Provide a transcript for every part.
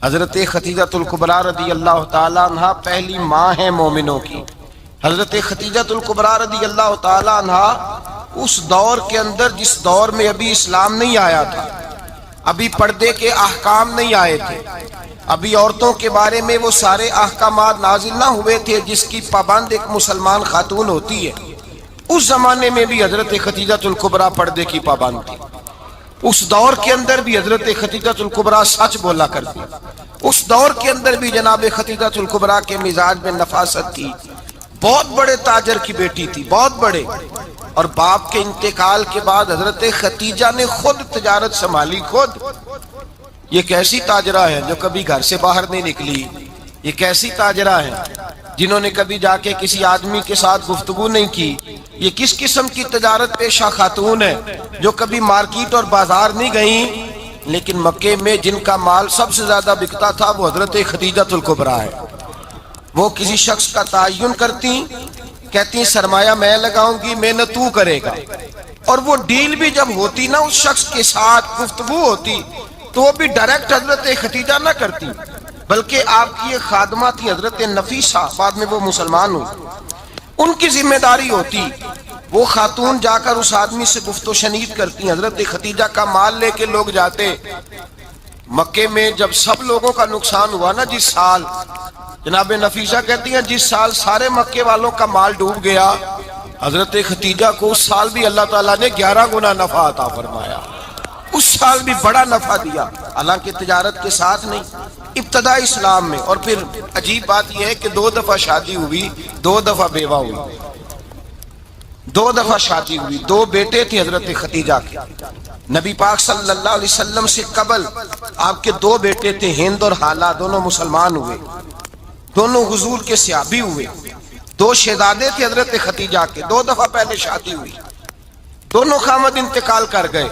حضرت خدیجۃ الکبریٰ رضی اللہ تعالیٰ عنہ پہلی ماں ہیں مومنوں کی۔ حضرت خدیجۃ الکبریٰ رضی اللہ تعالیٰ عنہ اس دور کے اندر جس دور میں ابھی اسلام نہیں آیا تھا، ابھی پردے کے احکام نہیں آئے تھے، ابھی عورتوں کے بارے میں وہ سارے احکامات نازل نہ ہوئے تھے جس کی پابند ایک مسلمان خاتون ہوتی ہے، اس زمانے میں بھی حضرت خدیجۃ الکبریٰ پردے کی پابند تھی۔ اس دور کے اندر بھی حضرت خدیجۃ الکبریٰ سچ بولا کرتی، اس دور کے اندر بھی جناب خدیجۃ الکبریٰ کے مزاج میں نفاست تھی۔ بہت بڑے تاجر کی بیٹی تھی، بہت بڑے، اور باپ کے انتقال کے بعد حضرت خدیجہ نے خود تجارت سنبھالی، خود۔ یہ کیسی تاجرہ ہے جو کبھی گھر سے باہر نہیں نکلی؟ یہ کیسی تاجرہ ہے جنہوں نے کبھی جا کے کسی آدمی کے ساتھ گفتگو نہیں کی؟ یہ کس قسم کی تجارت پیشہ خاتون ہے جو کبھی مارکیٹ اور بازار نہیں گئیں؟ لیکن مکے میں جن کا مال سب سے زیادہ بکتا تھا وہ حضرت خدیجۃ الکبریٰ ہے۔ وہ کسی شخص کا تعین کرتی، کہتی سرمایہ میں لگاؤں گی، محنت تو کرے گا، اور وہ ڈیل بھی جب ہوتی نا، اس شخص کے ساتھ گفتگو ہوتی تو وہ بھی ڈائریکٹ حضرت خدیجہ نہ کرتی، بلکہ آپ کی ایک خادمہ تھی حضرت نفیسہ، بعد میں وہ مسلمان ہوئی، ان کی ذمہ داری ہوتی وہ خاتون جا کر اس آدمی سے گفت و شنید کرتی۔ حضرت خدیجہ کا مال لے کے لوگ جاتے مکے میں، جب سب لوگوں کا نقصان ہوا نا، جس سال، جناب نفیسہ کہتی ہیں جس سال سارے مکے والوں کا مال ڈوب گیا، حضرت خدیجہ کو اس سال بھی اللہ تعالیٰ نے 11 گنا نفع عطا فرمایا، اس سال بھی بڑا نفع دیا، حالانکہ تجارت کے ساتھ نہیں، ابتدا اسلام میں۔ اور پھر عجیب بات یہ ہے کہ 2 دفعہ شادی ہوئی، 2 دفعہ بیوہ ہوئی، 2 دفعہ شادی ہوئی، 2 بیٹے تھے حضرت خدیجہ کے۔ نبی پاک صلی اللہ علیہ وسلم سے قبل آپ کے 2 بیٹے تھے، ہند اور حالہ، دونوں مسلمان ہوئے، دونوں حضور کے صحابی ہوئے۔ 2 شہزادے تھے حضرت خدیجہ کے، 2 دفعہ پہلے شادی ہوئی، دونوں خامد انتقال کر گئے،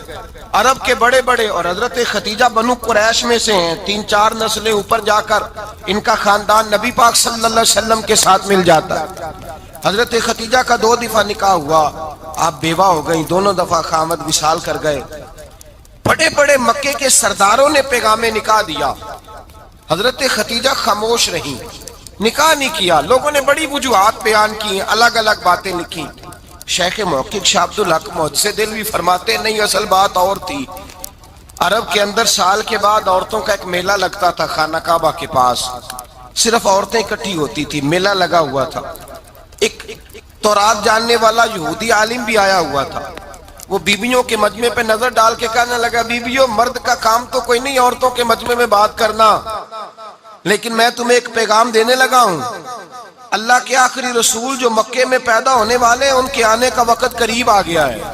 عرب کے بڑے بڑے، اور حضرت خدیجہ بنو قریش میں سے ہیں، 3-4 نسلیں اوپر جا کر ان کا خاندان نبی پاک صلی اللہ علیہ وسلم کے ساتھ مل جاتا ہے۔ حضرت خدیجہ کا 2 دفعہ نکاح ہوا، آپ بیوہ ہو گئیں، دونوں دفعہ خامد وصال کر گئے۔ بڑے بڑے مکے کے سرداروں نے پیغام نکاح دیا، حضرت خدیجہ خاموش رہیں، نکاح نہیں کیا۔ لوگوں نے بڑی وجوہات بیان کی، الگ الگ باتیں لکھی۔ شیخ محقق شاہ عبدالحق محدث دہلوی فرماتے نہیں، اصل بات اور تھی۔ عرب کے اندر سال کے بعد عورتوں کا ایک میلہ لگتا تھا خانہ کعبہ کے پاس، صرف عورتیں اکٹھی ہوتی تھی، میلہ لگا ہوا تھا۔ ایک تورات جاننے والا یہودی عالم بھی آیا ہوا تھا، وہ بیویوں کے مجمع پہ نظر ڈال کے کہنے لگا، بیویوں، مرد کا کام تو کوئی نہیں عورتوں کے مجمع میں بات کرنا، لیکن میں تمہیں ایک پیغام دینے لگا ہوں۔ اللہ کے آخری رسول جو مکے میں پیدا ہونے والے ہیں، ان کے آنے کا وقت قریب آ گیا ہے۔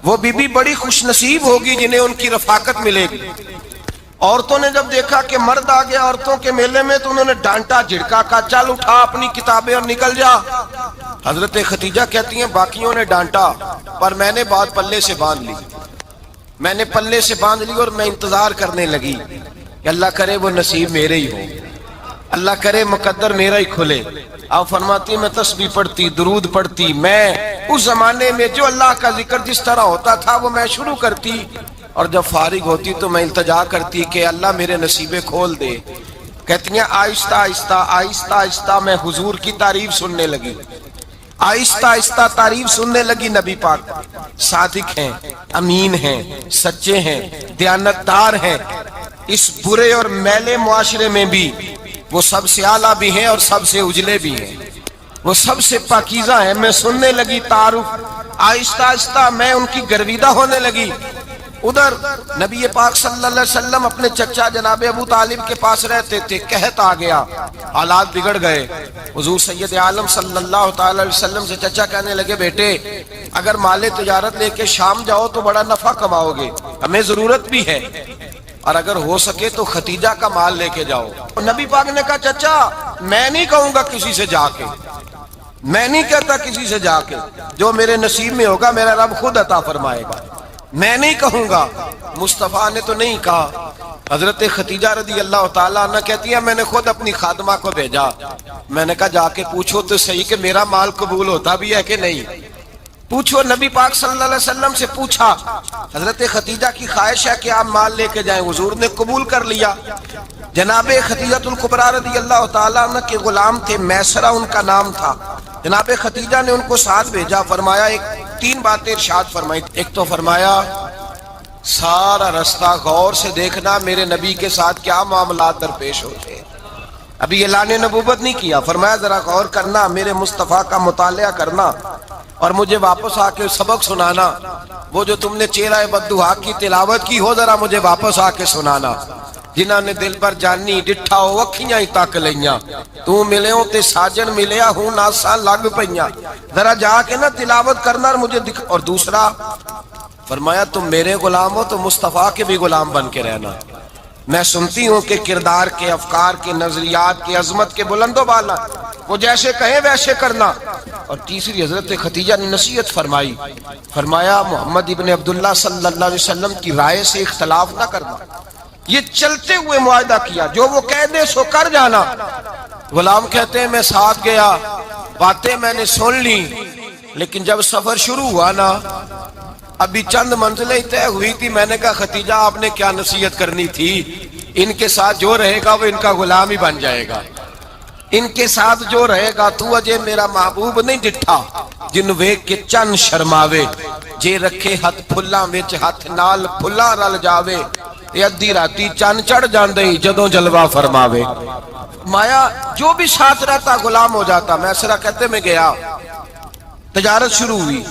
وہ بیوی بڑی خوش نصیب ہوگی جنہیں ان کی رفاقت ملے گی۔ عورتوں نے جب دیکھا کہ مرد آ گیا عورتوں کے میلے میں تو انہوں نے ڈانٹا، جھڑکا، کہا چل اٹھا اپنی کتابیں اور نکل جا۔ حضرت خدیجہ کہتی ہیں باقیوں نے ڈانٹا، پر میں نے بات پلے سے باندھ لی، میں نے پلے سے باندھ لی، اور میں انتظار کرنے لگی کہ اللہ کرے وہ نصیب میرے ہی ہو، اللہ کرے مقدر میرا ہی کھلے۔ آپ فرماتی میں تسبیح پڑھتی، درود پڑھتی، میں اس زمانے میں جو اللہ کا ذکر جس طرح ہوتا تھا وہ میں شروع کرتی، اور جب فارغ ہوتی تو میں التجا کرتی کہ اللہ میرے نصیبے کھول دے۔ کہتی ہیں آہستہ آہستہ آہستہ آہستہ میں حضور کی تعریف سننے لگی، آہستہ آہستہ تعریف سننے لگی۔ نبی پاک صادق ہیں، امین ہیں، سچے ہیں، دیانتدار ہیں، اس برے اور میلے معاشرے میں بھی وہ سب سے اعلیٰ بھی ہیں اور سب سے اجلے بھی ہیں، وہ سب سے پاکیزہ ہیں۔ میں سننے لگی تعارف، آہستہ آہستہ میں ان کی گرویدہ ہونے لگی۔ ادھر نبی پاک صلی اللہ علیہ وسلم اپنے چچا جناب ابو طالب کے پاس رہتے تھے، قحط آ گیا، حالات بگڑ گئے۔ حضور سید عالم صلی اللہ تعالی علیہ وسلم سے چچا کہنے لگے، بیٹے اگر مال تجارت لے کے شام جاؤ تو بڑا نفع کماؤ گے، ہمیں ضرورت بھی ہے، اور اگر ہو سکے تو خدیجہ کا مال لے کے جاؤ۔ نبی پاک نے کہا چچا میں نہیں کہوں گا کسی سے جا کے، میں نہیں کہتا کسی سے جا کے، جو میرے نصیب میں ہوگا میرا رب خود عطا فرمائے گا، میں نہیں کہوں گا۔ مصطفیٰ نے تو نہیں کہا۔ حضرت خدیجہ رضی اللہ تعالیٰ عنہ کہتی ہے میں نے خود اپنی خادمہ کو بھیجا، میں نے کہا جا کے پوچھو تو صحیح کہ میرا مال قبول ہوتا بھی ہے کہ نہیں، پوچھو۔ نبی پاک صلی اللہ علیہ وسلم سے پوچھا، حضرت خدیجہ کی خواہش ہے کہ آپ مال لے کے جائیں، حضور نے قبول کر لیا۔ جناب خدیجہ الکبریٰ رضی اللہ تعالیٰ عنہ کے غلام تھے، میسرہ ان کا نام تھا۔ جناب خدیجہ نے ان کو ساتھ بھیجا، فرمایا تین باتیں ارشاد فرمائی۔ ایک تو فرمایا سارا رستہ غور سے دیکھنا میرے نبی کے ساتھ کیا معاملات درپیش ہوتے ہیں۔ ابھی اعلان نبوت نہیں کیا، فرمایا ذرا غور کرنا، میرے مصطفیٰ کا مطالعہ کرنا اور مجھے واپس آ کے سبق سنانا۔ وہ جو تم نے چہرہ بددعا کی تلاوت کی ہو، ذرا مجھے واپس آ کے سنانا۔ جنہاں نے دل پر جانی ڈٹھا ہو اکھیاں ہی تک لیاں، تو ملے ہوں تے ساجن ملیا ہوں ناساں لگ پئیاں، ذرا جا کے نا تلاوت کرنا اور مجھے اور دوسرا فرمایا تم میرے غلام ہو تو مصطفیٰ کے بھی غلام بن کے رہنا۔ میں سنتی ہوں کہ کردار کے، افکار کے، نظریات کے، عظمت کے بلند و بالا، وہ جیسے کہیں ویسے کرنا۔ اور تیسری حضرت خدیجہ نے نصیحت فرمائی، فرمایا محمد ابن عبداللہ صلی اللہ علیہ وسلم کی رائے سے اختلاف نہ کرنا۔ یہ چلتے ہوئے معاہدہ کیا، جو وہ کہہ دے سو کر جانا۔ غلام کہتے ہیں میں ساتھ گیا، باتیں میں نے سن لی، لیکن جب سفر شروع ہوا نا، ابھی چند منزلیں طے ہوئی تھی، میں نے کہا خدیجہ آپ نے کیا نصیحت کرنی تھی، ان کے ساتھ جو رہے گا وہ ان کا غلام ہی بن جائے گا، ان کے ساتھ جو رہے گا تو اجے میرا محبوب نہیں ڈٹھا جن ویکھ کے چن شرماوے، جے رکھے ہاتھ پھلاں وچ ہاتھ نال پھلا رل جاوے، ادھی راتی چن چڑھ جاندے جدوں جلوہ فرماوے۔ مایا جو بھی ساتھ رہتا غلام ہو جاتا۔ میسرہ کہتے میں گیا، تجارت شروع ہوئی۔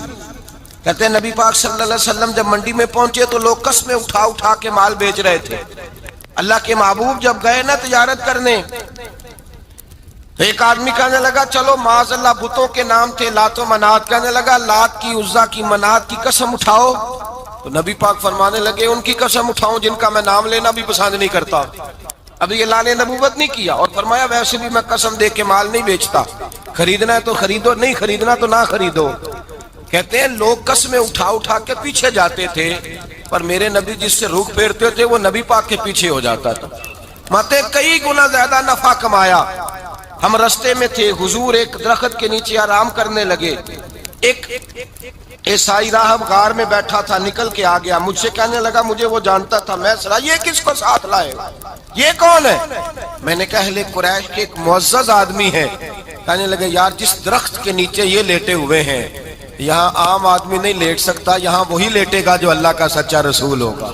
کہتے ہیں نبی پاک صلی اللہ علیہ وسلم جب منڈی میں پہنچے تو لوگ قسمیں اٹھا اٹھا کے مال بیچ رہے تھے۔ اللہ کے محبوب جب گئے نا تجارت کرنے، تو ایک آدمی کہنے لگا چلو معاذ اللہ بتوں کے نام تھے لات و منات، کہنے لگا لات کی، عزا کی، منات کی قسم اٹھاؤ۔ تو نبی پاک فرمانے لگے ان کی قسم اٹھاؤں جن کا میں نام لینا بھی پسند نہیں کرتا۔ ابھی اعلان نبوت نہیں کیا، اور فرمایا ویسے بھی میں قسم دے کے مال نہیں بیچتا، خریدنا ہے تو خریدو، نہیں خریدنا تو نہ خریدو۔ کہتے ہیں لوگ قسمیں اٹھا اٹھا کے پیچھے جاتے تھے، پر میرے نبی جس سے رخ پھیرتے تھے وہ نبی پاک کے پیچھے ہو جاتا تھا۔ ماتے کئی گنا زیادہ نفع کمایا۔ ہم رستے میں تھے، حضور ایک درخت کے نیچے آرام کرنے لگے، ایک عیسائی راہب غار میں بیٹھا تھا، نکل کے آ گیا، مجھ سے کہنے لگا مجھے وہ جانتا تھا، میں سرا یہ کس کو ساتھ لائے، یہ کون ہے؟ میں نے کہا اہل قریش کے ایک معزز آدمی ہے۔ کہنے لگے یار جس درخت کے نیچے یہ لیٹے ہوئے ہیں یہاں عام آدمی نہیں لیٹ سکتا، یہاں وہی لیٹے گا جو اللہ کا سچا رسول ہوگا،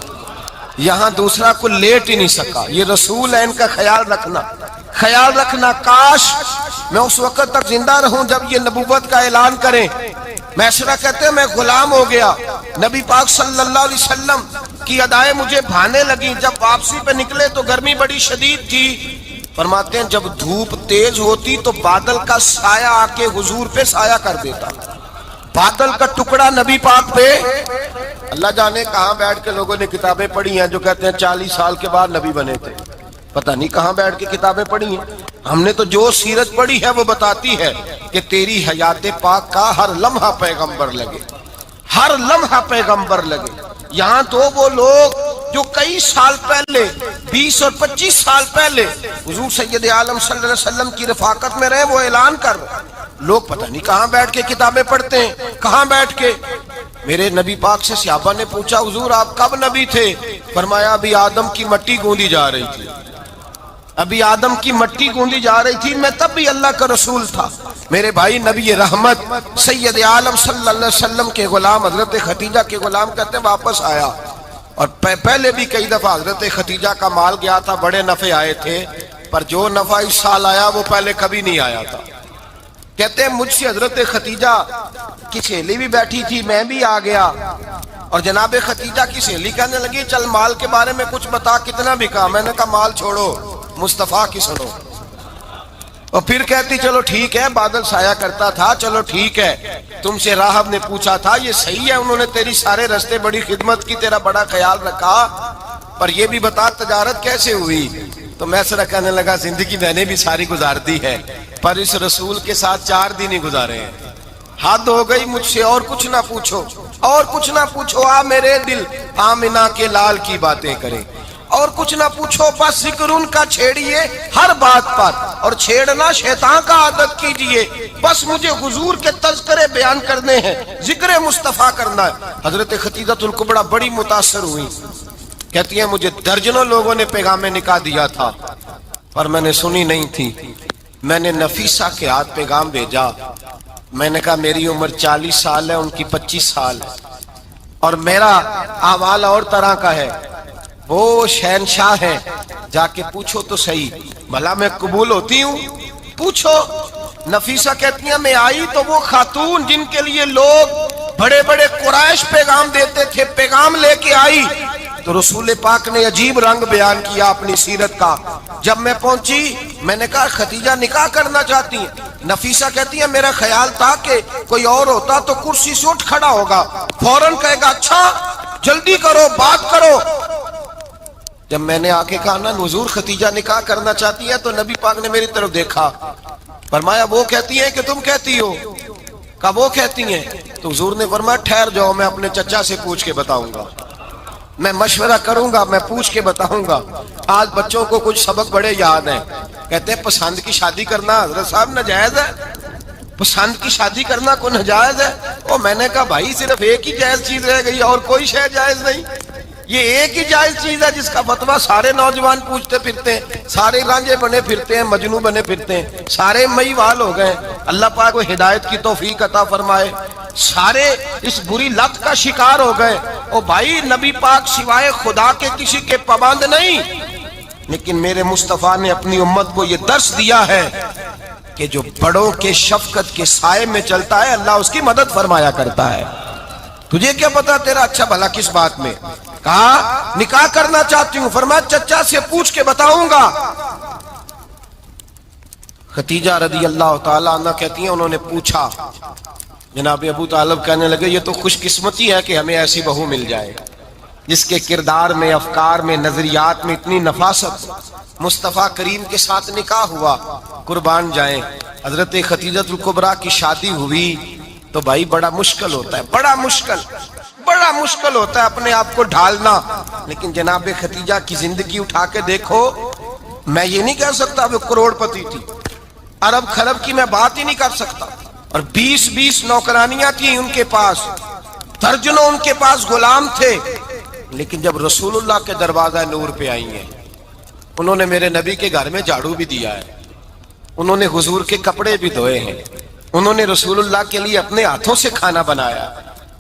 یہاں دوسرا کو لیٹ ہی نہیں سکا، یہ رسول ہے، ان کا خیال رکھنا، خیال رکھنا۔ کاش میں اس وقت تک زندہ رہوں جب یہ نبوت کا اعلان کریں۔ میسرہ کہتے ہیں میں غلام ہو گیا، نبی پاک صلی اللہ علیہ وسلم کی ادائیں مجھے بھانے لگی۔ جب واپسی پہ نکلے تو گرمی بڑی شدید تھی، فرماتے ہیں جب دھوپ تیز ہوتی تو بادل کا سایہ آ کے حضور پہ سایہ کر دیتا، بادل کا ٹکڑا نبی پاک پہ۔ اللہ جانے کہاں بیٹھ کے لوگوں نے کتابیں پڑھی ہیں جو کہتے ہیں 40 سال کے بعد نبی بنے تھے، پتہ نہیں کہاں بیٹھ کے کتابیں پڑھی ہیں۔ ہم نے تو جو سیرت پڑھی ہے وہ بتاتی ہے کہ تیری حیات پاک کا ہر لمحہ پیغمبر لگے، ہر لمحہ پیغمبر لگے۔ یہاں تو وہ لوگ جو کئی سال پہلے 20 اور 25 سال پہلے حضور سید عالم صلی اللہ علیہ وسلم کی رفاقت میں رہے، وہ اعلان کر رہے، لوگ پتہ نہیں کہاں بیٹھ کے کتابیں پڑھتے ہیں، کہاں بیٹھ کے۔ میرے نبی پاک سے صحابہ نے پوچھا حضور آپ کب نبی تھے؟ فرمایا ابھی آدم کی مٹی گوندی جا رہی تھی، ابھی آدم کی مٹی گوندی جا رہی تھی، میں تب بھی اللہ کا رسول تھا۔ میرے بھائی نبی رحمت سید عالم صلی اللہ علیہ وسلم کے غلام حضرت خدیجہ کے غلام کہتے ہیں واپس آیا، اور پہلے بھی کئی دفعہ حضرت خدیجہ کا مال گیا تھا، بڑے نفع آئے تھے، پر جو نفع اس سال آیا وہ پہلے کبھی نہیں آیا تھا۔ کہتے ہیں مجھ سے حضرت خدیجہ کی سہیلی بھی بیٹھی تھی، میں بھی آ گیا، اور جناب خدیجہ کی سہیلی کہنے لگی چل مال کے بارے میں کچھ بتا، کتنا بکا؟ میں نے کہا مال چھوڑو، مصطفیٰ کی سنو۔ اور پھر کہتی چلو ٹھیک ہے، بادل سایہ کرتا تھا، چلو ٹھیک ہے، تم سے راہب نے پوچھا تھا، یہ صحیح ہے، انہوں نے تیری سارے رستے بڑی خدمت کی، تیرا بڑا خیال رکھا، پر یہ بھی بتا تجارت کیسے ہوئی؟ تو میسرہ کہنے لگا زندگی میں نے بھی ساری گزار دی ہے، پر اس رسول کے ساتھ 4 دن ہی گزارے ہیں، حد ہو گئی مجھ سے، اور کچھ نہ پوچھو، اور کچھ نہ پوچھو، آ میرے دل آمنہ کے لال کی باتیں کریں، اور کچھ نہ پوچھو، بس ذکر ان کا چھیڑیے ہر بات پر، اور چھیڑنا شیطان کا عادت کیجئے، بس مجھے حضور کے تذکرے بیان کرنے ہیں، ذکر مصطفیٰ کرنا ہے۔ حضرت خدیجہ الکبریٰ بڑی متاثر ہوئی، کہتی ہیں مجھے درجنوں لوگوں نے پیغام نکاح دیا تھا، پر میں نے سنی نہیں تھی. میں نے نفیسہ کے ہاتھ پیغام بھیجا. میں نے کہا میری عمر 40 سال ہے، ان کی 25 سال ہے، اور میرا اعمال اور طرح کا ہے. وہ شہنشاہ ہیں، جا کے پوچھو تو صحیح بھلا میں قبول ہوتی ہوں؟ پوچھو. نفیسہ کہتی ہیں میں آئی تو وہ خاتون جن کے لیے لوگ بڑے بڑے قریش پیغام دیتے تھے، پیغام لے کے آئی. تو رسول پاک نے عجیب رنگ بیان کیا اپنی سیرت کا. جب میں پہنچی میں نے کہا ختیجہ نکاح کرنا چاہتی ہیں؟ نفیسہ کہتی ہے میرا خیال تھا کہ کوئی اور ہوتا تو کرسی سے اٹھ کھڑا ہوگا، فوراً کہے گا اچھا جلدی کرو بات کرو. جب میں نے آ کے کہا نا حضور ختیجہ نکاح کرنا چاہتی ہے، تو نبی پاک نے میری طرف دیکھا، فرمایا وہ کہتی ہیں کہ تم کہتی ہو؟ کہا وہ کہتی ہیں. تو حضور نے فرمایا ٹھہر جاؤ، میں اپنے چچا سے پوچھ کے بتاؤں گا، میں مشورہ کروں گا، میں پوچھ کے بتاؤں گا. آج بچوں کو کچھ سبق بڑے یاد ہیں. کہتے ہیں پسند کی شادی کرنا حضرت صاحب ناجائز ہے؟ پسند کی شادی کرنا کوئی ناجائز ہے؟ اور میں نے کہا بھائی صرف ایک ہی جائز چیز رہ گئی اور کوئی شے جائز نہیں. یہ ایک ہی جائز چیز ہے جس کا فتویٰ سارے نوجوان پوچھتے پھرتے ہیں، سارے رانجے بنے پھرتے ہیں، مجنوں بنے پھرتے ہیں، سارے مئی وال ہو گئے. اللہ پاک کو ہدایت کی توفیق عطا فرمائے. سارے اس بری لت کا شکار ہو گئے. او بھائی نبی پاک سوائے خدا کے کسی کے پابند نہیں، لیکن میرے مصطفیٰ نے اپنی امت کو یہ درس دیا ہے کہ جو بڑوں کے شفقت کے سائے میں چلتا ہے اللہ اس کی مدد فرمایا کرتا ہے. تجھے کیا پتا تیرا اچھا بھلا کس بات میں؟ کہا نکاح کرنا چاہتی ہوں، فرمایا چچا سے پوچھ کے بتاؤں گا. ختیجہ رضی اللہ تعالیٰ عنہ کہتی ہیں انہوں نے پوچھا. جناب ابو طالب کہنے لگے یہ تو خوش قسمتی ہے کہ ہمیں ایسی بہو مل جائے جس کے کردار میں، افکار میں، نظریات میں اتنی نفاست. مصطفیٰ کریم کے ساتھ نکاح ہوا، قربان جائیں. حضرت ختیجہ الکبریٰ کی شادی ہوئی تو بھائی بڑا مشکل ہوتا ہے، بڑا مشکل ہوتا ہے اپنے آپ کو ڈھالنا. لیکن جناب ختیجہ کی زندگی اٹھا کے دیکھو. میں یہ نہیں کہہ سکتا وہ کروڑ پتی تھی، ارب خرب کی میں بات ہی نہیں کر سکتا. اور 20 نوکرانیاں تھیں ان کے پاس، درجنوں ان کے پاس غلام تھے. لیکن جب رسول اللہ کے دروازہ نور پہ آئی ہیں، انہوں نے میرے نبی کے گھر میں جھاڑو بھی دیا ہے، انہوں نے حضور کے کپڑے بھی دھوئے ہیں، انہوں نے رسول اللہ کے لیے اپنے ہاتھوں سے کھانا بنایا.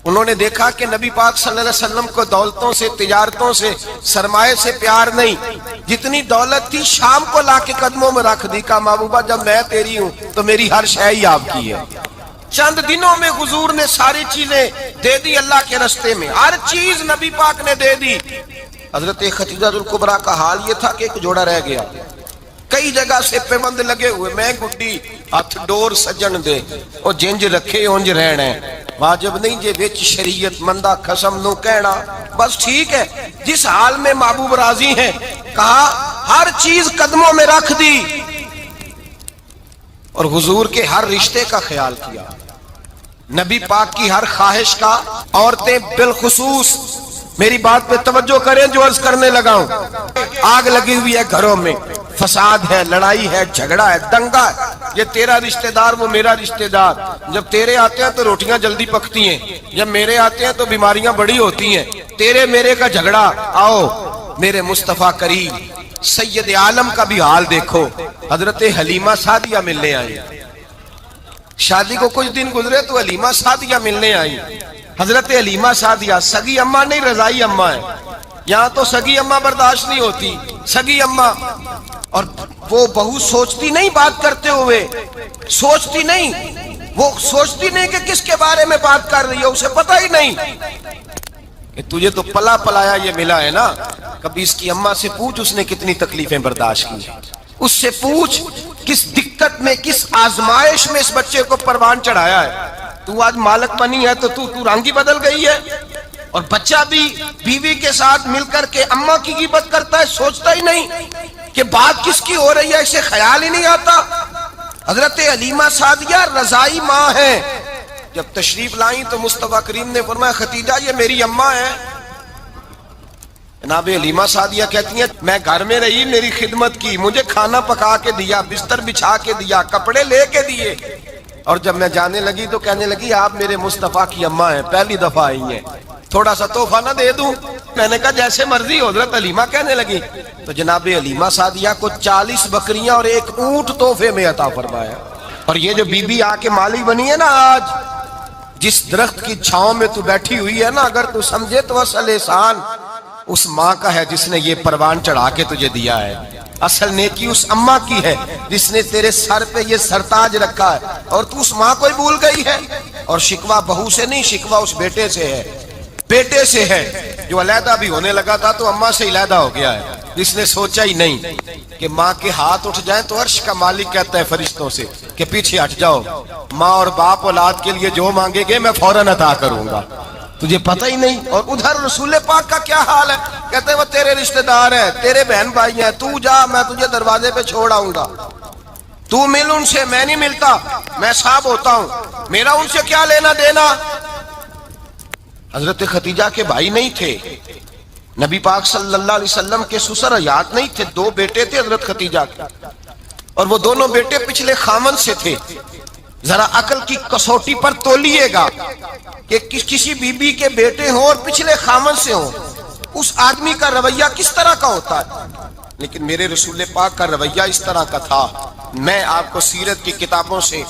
انہوں نے دیکھا کہ نبی پاک صلی اللہ علیہ وسلم کو دولتوں سے، تجارتوں سے، سرمایے سے پیار نہیں. جتنی دولت تھی شام کو لا کے قدموں میں رکھ دی. کہا محبوبہ جب میں تیری ہوں تو میری ہر شے ہی آپ کی ہے. چند دنوں میں حضور نے ساری چیزیں دے دی اللہ کے رستے میں، ہر چیز نبی پاک نے دے دی. حضرت ختیجہ الکبریٰ کا حال یہ تھا کہ ایک جوڑا رہ گیا، کئی جگہ سے پیوند لگے ہوئے، میں گڈی ہاتھ ڈور سجن دے او جنج رکھے اونج رہنا. واجب نہیں جے وچ شریعت مندہ قسم نو کہنا، بس ٹھیک ہے جس حال میں محبوب راضی ہیں. کہا ہر چیز قدموں میں رکھ دی اور حضور کے ہر رشتے کا خیال کیا، نبی پاک کی ہر خواہش کا. عورتیں بالخصوص میری بات پہ توجہ کریں جو عرض کرنے لگا ہوں. آگ لگی ہوئی ہے گھروں میں، فساد ہے، لڑائی ہے، جھگڑا ہے، دنگا ہے. یہ تیرا رشتہ دار وہ میرا رشتہ دار. جب تیرے آتے ہیں تو روٹیاں جلدی پکتی ہیں، جب میرے آتے ہیں تو بیماریاں بڑی ہوتی ہیں. تیرے میرے کا جھگڑا. آؤ میرے مصطفیٰ کریم سید عالم کا بھی حال دیکھو. حضرت حلیمہ سعدیہ ملنے آئی، شادی کو کچھ دن گزرے تو حلیمہ سعدیہ ملنے آئی. حضرت حلیمہ سعدیہ سگی اماں نہیں رضائی اماں ہے. یہاں تو سگی اماں برداشت نہیں ہوتی، سگی اماں. اور وہ بہو سوچتی نہیں بات کرتے ہوئے، سوچتی نہیں، وہ سوچتی نہیں کہ کس کے بارے میں بات کر رہی ہے، اسے پتہ ہی نہیں کہ تجھے تو پلا پلایا یہ ملا ہے نا. کبھی اس کی اماں سے پوچھ اس نے کتنی تکلیفیں برداشت کی، اس سے پوچھ کس دقت میں، کس آزمائش میں اس بچے کو پروان چڑھایا ہے. تو آج مالک بنی ہے تو رنگ ہی بدل گئی ہے. اور بچہ بھی بیوی کے ساتھ مل کر کے اماں کی غیبت کرتا ہے، سوچتا ہی نہیں کہ بات کس کی ہو رہی ہے، اسے خیال ہی نہیں آتا. حضرت حلیمہ سعدیہ رضائی ماں ہیں. جب تشریف لائیں تو مصطفیٰ کریم نے فرمایا ختیجہ یہ میری اماں ہے. جناب حلیمہ سعدیہ کہتی ہیں میں گھر میں رہی، میری خدمت کی، مجھے کھانا پکا کے دیا، بستر بچھا کے دیا، کپڑے لے کے دیے. اور جب میں جانے لگی تو کہنے لگی آپ میرے مصطفیٰ کی اماں ہیں، پہلی دفعہ آئی ہیں. تھوڑا سا تحفہ نہ دے دوں؟ میں نے کہا جیسے مرضی. حضرت حلیمہ کہنے لگی. تو جناب حلیمہ سعدیہ کو 40 بکریاں اور 1 اونٹ تحفے میں عطا فرمایا. اور یہ جو بی بی آ کے مالی بنی ہے نا آج، جس درخت کی چھاؤں میں تو بیٹھی ہوئی ہے نا، اگر تو سمجھے تو اصل احسان اس ماں کا ہے جس نے یہ پروان چڑھا کے تجھے دیا ہے. اصل نیکی اس اماں کی ہے جس نے تیرے سر پہ یہ سرتاج رکھا ہے، اور تو اس ماں کو ہی بھول گئی ہے. اور شکوہ بہو سے نہیں، شکوہ اس بیٹے سے ہے، بیٹے سے ہے جو علیحدہ بھی ہونے لگا تھا تو اماں سے علیحدہ ہو گیا ہے، جس نے سوچا ہی نہیں کہ ماں کے ہاتھ اٹھ جائیں تو عرش کا مالک کہتا ہے فرشتوں سے کہ پیچھے ہٹ جاؤ، ماں اور باپ اولاد کے لیے جو مانگے گے میں فوراً عطا کروں گا. تجھے پتہ ہی نہیں. اور ادھر رسول پاک کا کیا حال ہے؟ کہتے ہیں وہ تیرے رشتہ دار ہیں، تیرے بہن بھائی ہیں، تو جا، میں تجھے دروازے پہ چھوڑ آؤں گا، تو مل ان سے. میں نہیں ملتا، میں صاحب ہوتا ہوں، میرا ان سے کیا لینا دینا. حضرت خدیجہ کے بھائی نہیں تھے، نبی پاک صلی اللہ علیہ وسلم کے سسر حیات نہیں تھے. 2 بیٹے تھے حضرت خدیجہ کے، اور وہ دونوں بیٹے پچھلے خامن سے تھے. ذرا عقل کی کسوٹی پر تولیے گا کہ کسی بی بی کے بیٹے ہوں اور پچھلے خامن سے ہوں، اس آدمی کا رویہ کس طرح کا ہوتا ہے. لیکن میرے رسول پاک کا رویہ اس طرح کا تھا. میں آپ کو سیرت کی کتابوں سے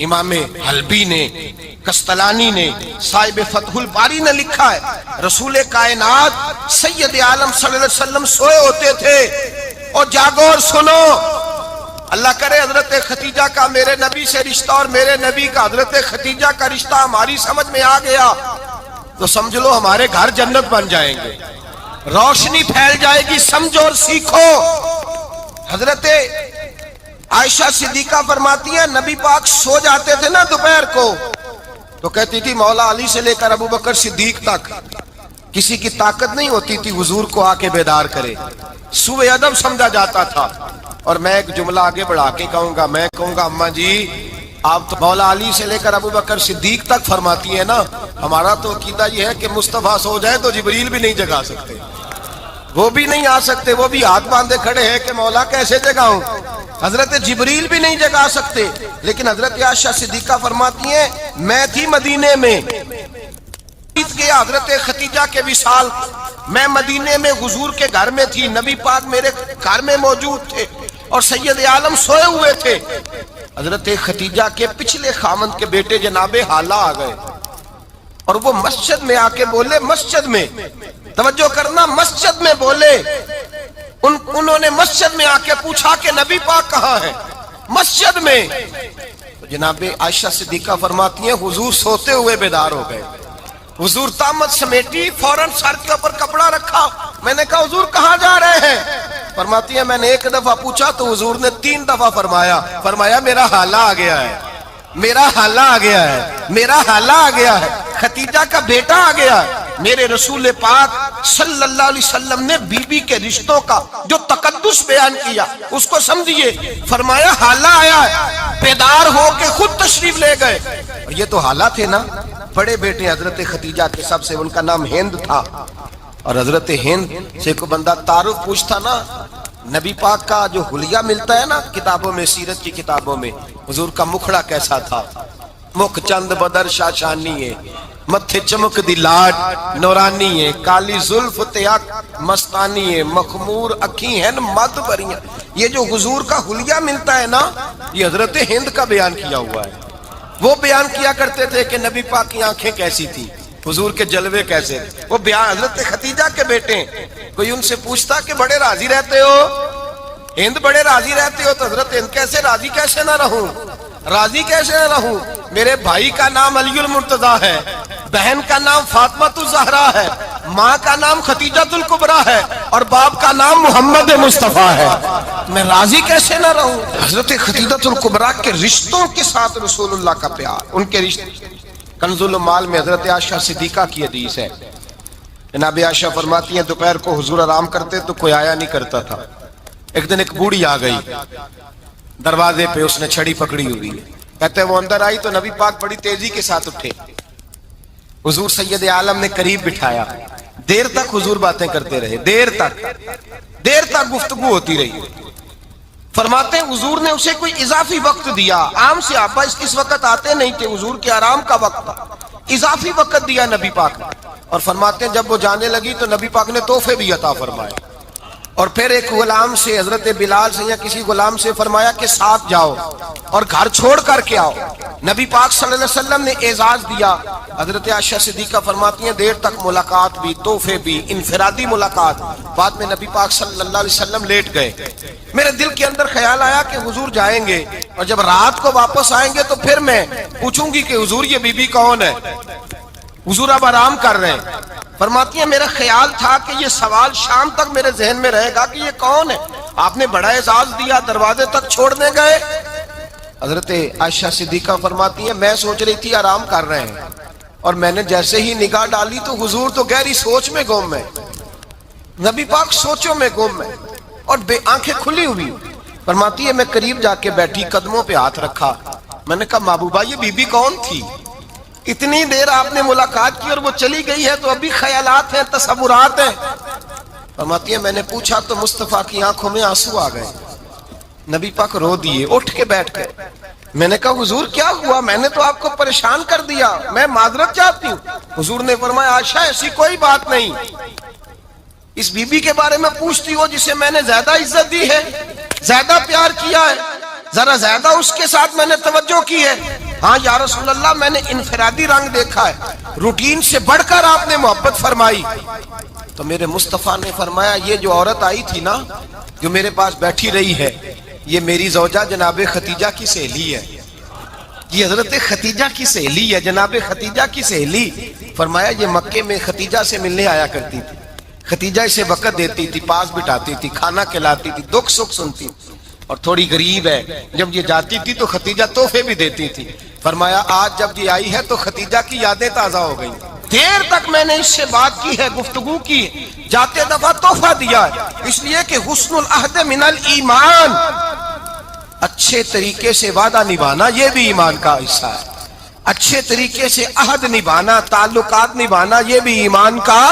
امام حلبی نے، کستلانی نے، صاحب فتح الباری نے لکھا ہے، رسول کائنات سید عالم صلی اللہ علیہ وسلم سوئے ہوتے تھے. اور جاگو اور سنو، اللہ کرے حضرت خدیجہ کا میرے نبی سے رشتہ اور میرے نبی کا حضرت خدیجہ کا رشتہ ہماری سمجھ میں آ گیا تو سمجھ لو ہمارے گھر جنت بن جائیں گے، روشنی پھیل جائے گی. سمجھو اور سیکھو. حضرت عائشہ صدیقہ فرماتی ہیں نبی پاک سو جاتے تھے نا دوپہر کو تو کہتی تھی مولا علی سے لے کر ابو بکر صدیق تک کسی کی طاقت نہیں ہوتی تھی حضور کو آ کے بیدار کرے. سوء ادب سمجھا جاتا تھا. اور میں ایک جملہ آگے بڑھا کے کہوں گا، میں کہوں گا اماں جی آپ تو مولا علی سے لے کر ابو بکر صدیق تک فرماتی ہیں نا، ہمارا تو عقیدہ یہ ہے کہ مصطفیٰ سو جائے تو جبریل بھی نہیں جگا سکتے، وہ بھی نہیں آ سکتے، وہ بھی ہاتھ باندھے کھڑے ہیں کہ مولا کیسے جگاؤں. حضرت جبریل بھی نہیں جگا سکتے. لیکن حضرت عائشہ صدیقہ فرماتی ہیں میں تھی مدینے میں گیا حضرت خدیجہ کے وصال، میں مدینے میں حضور کے گھر میں تھی، نبی پاک میرے گھر میں موجود تھے اور سید عالم سوئے ہوئے تھے. حضرت خدیجہ کے پچھلے خامند کے بیٹے جناب حالہ آ گئے اور وہ مسجد میں آ کے بولے، مسجد میں توجہ کرنا، مسجد میں بولے. انہوں نے مسجد میں آ کے پوچھا کہ نبی پاک کہاں ہے؟ مسجد میں. جناب عائشہ صدیقہ فرماتی ہیں حضور سوتے ہوئے بیدار ہو گئے. حضور طامت سمیٹی، فوراً سر کے اوپر کپڑا رکھا. میں نے کہا حضور کہاں جا رہے ہیں؟ فرماتی ہیں میں نے 1 دفعہ پوچھا تو حضور نے 3 دفعہ فرمایا میرا حالہ آ گیا ہے، میرا حالہ آ گیا ہے، میرا حالہ آ گیا ہے، خدیجہ کا بیٹا آ گیا ہے. میرے رسول پاک صلی اللہ علیہ وسلم نے بی بی کے رشتوں کا جو تقدس بیان کیا اس کو سمجھیے. فرمایا حالہ آیا ہے، بیدار ہو کے خود تشریف لے گئے. یہ تو حالہ تھے نا، بڑے بیٹے حضرت خدیجہ کے سب سے، ان کا نام ہند تھا. اور حضرت ہند سے کوئی بندہ تعارف پوچھتا نا، نبی پاک کا جو حلیہ ملتا ہے نا کتابوں میں، سیرت کی کتابوں میں، حضور کا مکھڑا کیسا تھا. مکھ چند بدر شاشانی ہے، متھے چمک دی لاڈ نورانی ہے، کالی زلف تیاک مستانی ہے، مخمور اکھی ہیں مد بریاں. یہ جو حضور کا حلیہ ملتا ہے نا، یہ حضرت ہند کا بیان کیا ہوا ہے. وہ بیان کیا کرتے تھے کہ نبی پاک کی آنکھیں کیسی تھی، حضور کے جلوے کیسے. وہ بیان حضرت خدیجہ کے بیٹے ہیں. کوئی ان سے پوچھتا کہ بڑے راضی رہتے ہو ہند، بڑے راضی رہتے ہو؟ تو حضرت ہند کیسے راضی کیسے نہ رہوں، راضی کیسے نہ رہوں. میرے بھائی کا نام علی المرتضیٰ ہے، بہن کا نام فاطمۃ الزہرا ہے، ماں کا نام خدیجۃ الکبریٰ ہے اور باپ کا نام محمد مصطفیٰ ہے. میں راضی کیسے نہ رہوں. حضرت خدیجۃ الکبریٰ کے رشتوں کے ساتھ رسول اللہ کا پیار، ان کے رشتے. کنز المال میں حضرت عائشہ صدیقہ کی حدیث ہے. جناب عائشہ فرماتی ہیں دوپہر کو حضور آرام کرتے تو کوئی آیا نہیں کرتا تھا. ایک دن ایک بوڑھی آ گئی دروازے پہ، اس نے چھڑی پکڑی ہوئی ہے. کہتے ہیں وہ اندر آئی تو نبی پاک بڑی تیزی کے ساتھ اٹھے. حضور سید عالم نے قریب بٹھایا. دیر تک حضور باتیں کرتے رہے، دیر تک گفتگو ہوتی رہی. فرماتے ہیں حضور نے اسے کوئی اضافی وقت دیا. عام صحابہ اس وقت آتے نہیں تھے، حضور کے آرام کا وقت تھا، اضافی وقت دیا نبی پاک نے. اور فرماتے ہیں جب وہ جانے لگی تو نبی پاک نے تحفے بھی عطا فرمائے، اور پھر ایک غلام سے، حضرت بلال سے یا کسی غلام سے فرمایا کہ ساتھ جاؤ اور گھر چھوڑ کر کے آؤ۔ نبی پاک صلی اللہ علیہ وسلم نے اعزاز دیا۔ حضرت عائشہ صدیقہ فرماتی ہیں دیر تک ملاقات بھی، تحفے بھی، انفرادی ملاقات۔ بعد میں نبی پاک صلی اللہ علیہ وسلم لیٹ گئے۔ میرے دل کے اندر خیال آیا کہ حضور جائیں گے اور جب رات کو واپس آئیں گے تو پھر میں پوچھوں گی کہ حضور یہ بی بی کون ہے؟ حضور اب آرام کر رہے ہیں۔ فرماتی ہیں میرا خیال تھا کہ یہ سوال شام تک میرے ذہن میں رہے گا کہ یہ کون ہے، آپ نے بڑا اعزاز دیا، دروازے تک چھوڑنے گئے۔ حضرت عائشہ صدیقہ فرماتی ہیں میں سوچ رہی تھی آرام کر رہے ہیں، اور میں نے جیسے ہی نگاہ ڈالی تو حضور تو گہری سوچ میں گم ہے، نبی پاک سوچوں میں گم ہے اور آنکھیں کھلی ہوئی۔ فرماتی ہے میں قریب جا کے بیٹھی، قدموں پہ ہاتھ رکھا، میں نے کہا محبوبہ یہ بی بی کون تھی؟ اتنی دیر آپ نے ملاقات کی اور وہ چلی گئی ہے تو ابھی خیالات ہیں، تصورات ہیں۔ فرماتی ہے میں نے پوچھا تو مصطفیٰ کی آنکھوں میں آنسو آ گئے، نبی پاک رو دیے، اٹھ کے بیٹھ گئے۔ میں نے کہا حضور کیا ہوا؟ میں نے تو آپ کو پریشان کر دیا، میں معذرت چاہتی ہوں۔ حضور نے فرمایا عائشہ ایسی کوئی بات نہیں، اس بی بی کے بارے میں پوچھتی ہو جسے میں نے زیادہ عزت دی ہے، زیادہ پیار کیا ہے، ذرا زیادہ اس کے ساتھ میں نے توجہ کی ہے۔ ہاں یا رسول اللہ میں نے انفرادی رنگ دیکھا ہے، روٹین سے بڑھ کر آپ نے محبت فرمائی۔ تو میرے مصطفیٰ نے فرمایا یہ جو عورت آئی تھی نا، جو میرے پاس بیٹھی رہی ہے، یہ میری زوجہ جناب ختیجہ کی سہیلی ہے، یہ حضرت ختیجہ کی سہیلی ہے، جناب ختیجہ کی سہیلی۔ فرمایا یہ مکے میں ختیجہ سے ملنے آیا کرتی تھی، ختیجہ اسے وقت دیتی تھی، پاس بٹھاتی تھی، کھانا کھلاتی تھی، دکھ سکھ سنتی، اور تھوڑی غریب ہے، جب یہ جاتی تھی تو ختیجہ تحفے بھی دیتی تھی۔ فرمایا آج جب یہ آئی ہے تو ختیجہ کی یادیں تازہ ہو گئی، دیر تک میں نے اس سے بات کی ہے، گفتگو کی، جاتے دفعہ تحفہ دیا ہے، اس لیے کہ حسن العہد من الایمان، اچھے طریقے سے وعدہ نبھانا یہ بھی ایمان کا حصہ ہے، اچھے طریقے سے عہد نبھانا، تعلقات نبھانا یہ بھی ایمان کا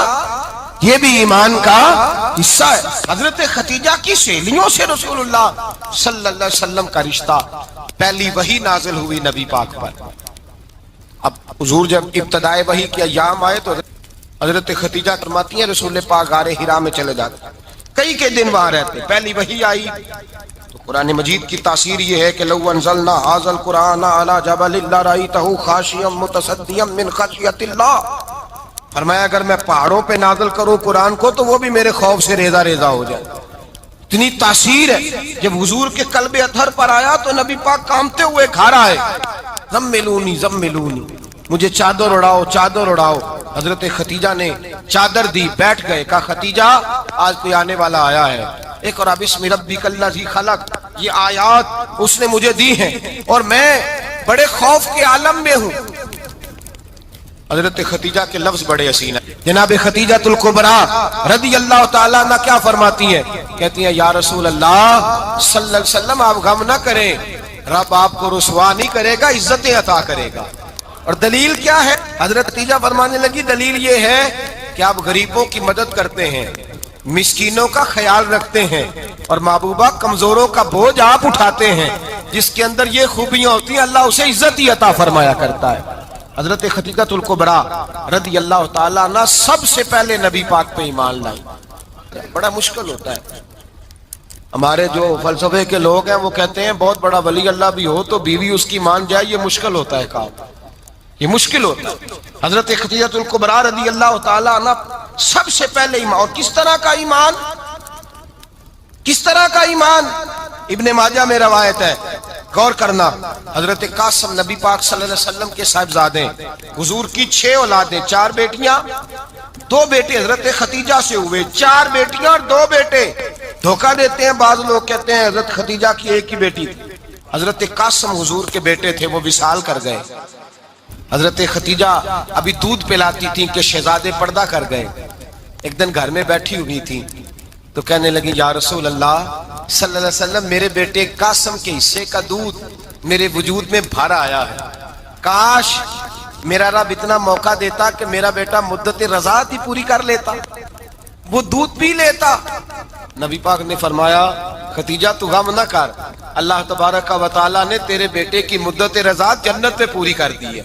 حصہ ہے۔ حضرت ختیجہ کی سہیلیوں سے رسول اللہ صلی اللہ علیہ وسلم کا رشتہ، پہلی وحی نازل ہوئی نبی پاک پر۔ اب حضور جب ابتدائے وحی کے ایام آئے تو حضرت ختیجہ فرماتی ہیں رسول پاک غار حرا میں چلے جاتے، کئی کے دن وہاں رہتے، پہلی وحی آئی تو قرآن مجید کی تاثیر یہ ہے کہ لو انزلنا ھذا القرآن علی جبل لرأیتہ خاشعا متصدعا من خشیۃ اللہ، فرمایا اگر میں پہاڑوں پہ نازل کروں قرآن کو تو وہ بھی میرے خوف سے ریزہ ریزہ ہو جائے، اتنی تاثیر ہے۔ جب حضور کے قلب اطہر پر آیا تو نبی پاک کامتے ہوئے گھر آئے، زملونی زملونی، مجھے چادر اڑاؤ چادر اڑاؤ۔ حضرت ختیجہ نے چادر دی، بیٹھ گئے، کہا ختیجہ آج کوئی آنے والا آیا ہے، اقرأ بسم ربک الذی خلق، یہ آیات اس نے مجھے دی ہیں اور میں بڑے خوف کے عالم میں ہوں۔ حضرت ختیجہ کے لفظ بڑے حسین ہیں، جناب ختیجہ الکبریٰ رضی اللہ تعالیٰ عنہ کیا فرماتی ہیں؟ کہتی ہیں یا رسول اللہ صلی اللہ علیہ وسلم آپ غم نہ کریں، رب آپ کو رسوا نہیں کرے گا، عزتیں عطا کرے گا۔ اور دلیل کیا ہے؟ حضرت ختیجہ فرمانے لگی دلیل یہ ہے کہ آپ غریبوں کی مدد کرتے ہیں، مسکینوں کا خیال رکھتے ہیں، اور محبوبہ کمزوروں کا بوجھ آپ اٹھاتے ہیں، جس کے اندر یہ خوبیاں ہوتی ہیں اللہ اسے عزت ہی عطا فرمایا کرتا ہے۔ حضرت ختیجہ الکبریٰ رضی اللہ تعالیٰ عنہ سب سے پہلے نبی پاک پہ ایمان لائی۔ بڑا مشکل ہوتا ہے، ہمارے جو فلسفے کے لوگ ہیں وہ کہتے ہیں بہت بڑا ولی اللہ بھی ہو تو بیوی اس کی مان جائے، یہ مشکل ہوتا ہے کام، یہ مشکل ہوتا ہے۔ حضرت ختیجہ الکبریٰ رضی اللہ تعالیٰ عنہ سب سے پہلے ایمان، اور کس طرح کا ایمان؟ کس طرح کا ایمان؟ ابن ماجہ میں روایت ہے، غور کرنا، حضرت قاسم نبی پاک صلی اللہ علیہ وسلم کے صاحبزادے، حضور کی 6 اولادیں، 4 بیٹیاں 2 بیٹے حضرت ختیجہ سے ہوئے، 4 بیٹیاں اور 2 بیٹے۔ دھوکہ دیتے ہیں بعض لوگ، کہتے ہیں حضرت ختیجہ کی ایک ہی بیٹی تھی، حضرت قاسم حضور کے بیٹے تھے، وہ وصال کر گئے۔ حضرت ختیجہ ابھی دودھ پلاتی تھیں کہ شہزادے پردہ کر گئے، ایک دن گھر میں بیٹھی ہوئی تھی تو کہنے لگی یا رسول اللہ صلی اللہ علیہ وسلم میرے بیٹے قاسم کے حصے کا دودھ میرے وجود میں بھر آیا ہے، کاش میرا رب اتنا موقع دیتا کہ میرا بیٹا مدت رضاعت ہی پوری کر لیتا، وہ دودھ پی لیتا۔ نبی پاک نے فرمایا ختیجہ تو غم نہ کر، اللہ تبارک و تعالیٰ نے تیرے بیٹے کی مدت رضاعت جنت میں پوری کر دی ہے،